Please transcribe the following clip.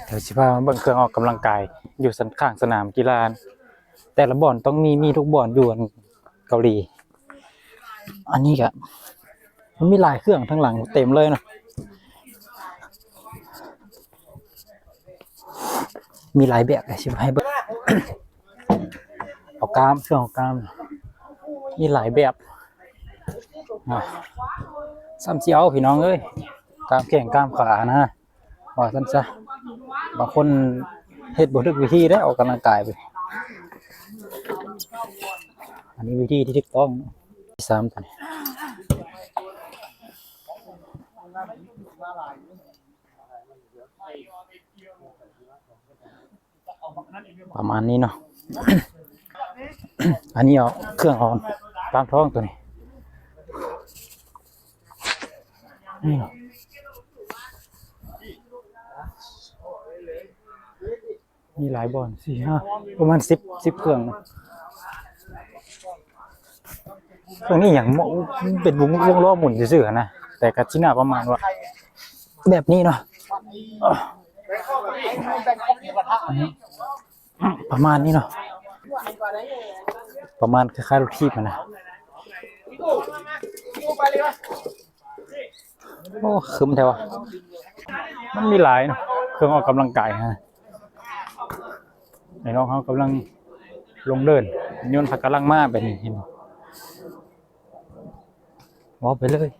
เดี๋ยวสิพามาเบิ่งเครื่องออกกำลังกายอยู่สันข้างสนามกีฬาแต่ละบ่อนต้องมีทุกบ่อนอยู่เกาหลีอันนี้ก็มันมีหลายเครื่องทั้งหลังเต็มเลยเนาะมีหลายแบบเลยสิให้เบิ่ง เอากล้ามเครื่องเอากล้ามมีหลายแบบซ้ำเสียวพี่น้องเอ้ยกล้ามแข้งกล้ามขานะว่าซั่นซะบางคนเฮ็ดบ่ถูกวิธีได้ออกกำลังกายไปอันนี้วิธีที่ถูกต้อง3ตัวนี้ประมาณนี้เนาะ อันนี้เอาเครื่องเอาตามท้องตัวนี้นี่เนาะมีหลายบ่อน4-5ประมาณ10เครื่องนะเครื่องนี้อย่างเป็นวงล้อหมุนซื่อๆนะแต่กระชิ้นประมาณว่าแบบนี้เนาะประมาณนี้เนาะประมาณคล้ายๆรถทีบนะโอ้คึมแท้วะมันมีหลายเนาะเครื่องออกกำลังกายฮะไอ้น้องเขากำลังลงเดินยนต์พักกำลังมาแบบนี้เห็นไหมว้าวไปเลย